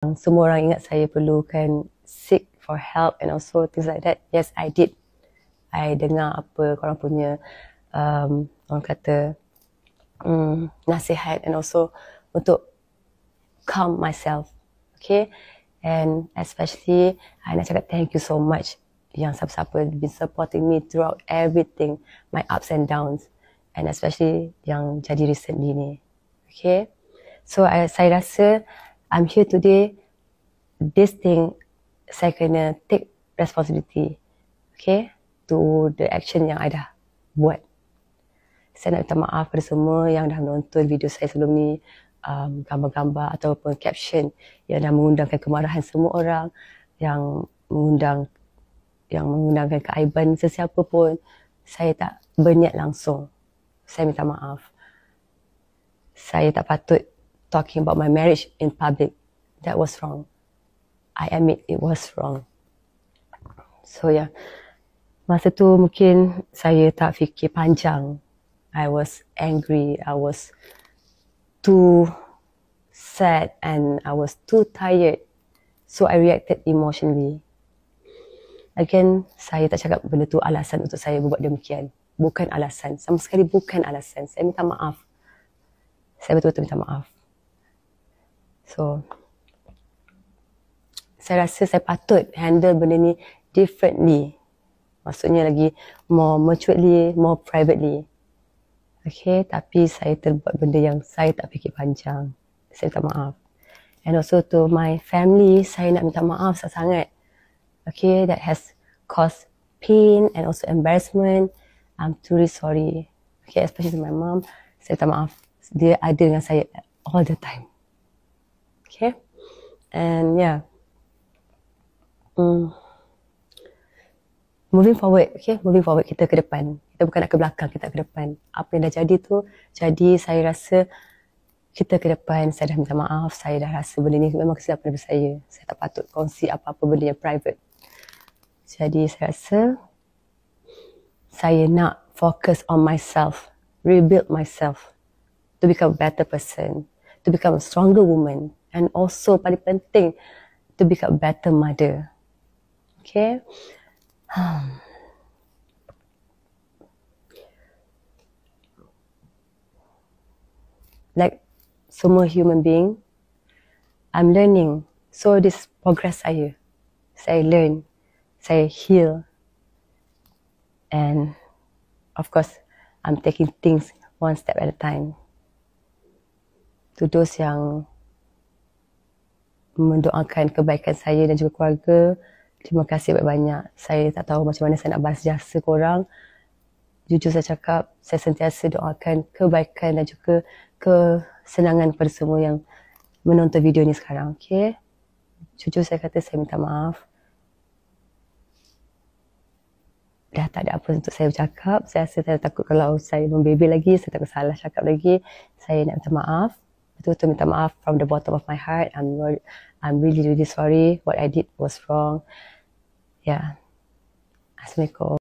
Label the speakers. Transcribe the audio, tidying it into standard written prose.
Speaker 1: Semua orang ingat saya perlukan seek for help and also things like that. Yes, I did. I dengar apa korang punya orang kata nasihat and also untuk calm myself. Okay. And especially I nak cakap thank you so much yang siapa-siapa been supporting me throughout everything, my ups and downs, and especially yang jadi recently ni. Okay. So saya rasa I'm here today. This thing saya kena take responsibility, okay, to the action yang I dah buat. Saya nak minta maaf kepada semua yang dah menonton video saya sebelum ni, gambar-gambar ataupun caption yang dah mengundangkan kemarahan semua orang, yang mengundangkan keaiban sesiapa pun. Saya tak berniat langsung. Saya minta maaf. Saya tak patut talking about my marriage in public. That was wrong. I admit it was wrong. So yeah, masa tu mungkin saya tak fikir panjang. I was angry, I was too sad and I was too tired. So I reacted emotionally. Again, saya tak cakap benda tu alasan untuk saya buat demikian. Bukan alasan, sama sekali bukan alasan. Saya minta maaf. Saya betul-betul minta maaf. So, saya rasa saya patut handle benda ni differently. Maksudnya lagi more maturedly, more privately. Okay, tapi saya terbuat benda yang saya tak fikir panjang. Saya minta maaf. And also to my family, saya nak minta maaf sangat-sangat. Okay, that has caused pain and also embarrassment. I'm truly sorry. Okay, especially to my mom. Saya minta maaf. Dia ada dengan saya all the time. Okay, and yeah. Moving forward, okay, moving forward kita ke depan. Kita bukan nak ke belakang, kita ke depan. Apa yang dah jadi tu, jadi saya rasa kita ke depan. Saya dah minta maaf, saya dah rasa benda ni memang kesilapan daripada saya. Saya tak patut kongsi apa-apa benda yang private. Jadi saya rasa saya nak focus on myself, rebuild myself to become a better person, to become a stronger woman, and also paling penting, to become a better mother. Okay. Like semua human being, I'm learning. So this progress saya. Saya learn, saya heal, and of course, I'm taking things one step at a time. To those yang mendoakan kebaikan saya dan juga keluarga, terima kasih banyak-banyak. Saya tak tahu macam mana saya nak balas jasa korang. Jujur saya cakap, saya sentiasa doakan kebaikan dan juga kesenangan kepada semua yang menonton video ni sekarang. Okay? Jujur saya kata saya minta maaf. Dah tak ada apa untuk saya bercakap. Saya rasa saya takut kalau saya membebel lagi, saya takut salah cakap lagi. Saya nak minta maaf. Betul-betul minta maaf from the bottom of my heart. I'm really, really sorry. What I did was wrong. Yeah. Assalamualaikum.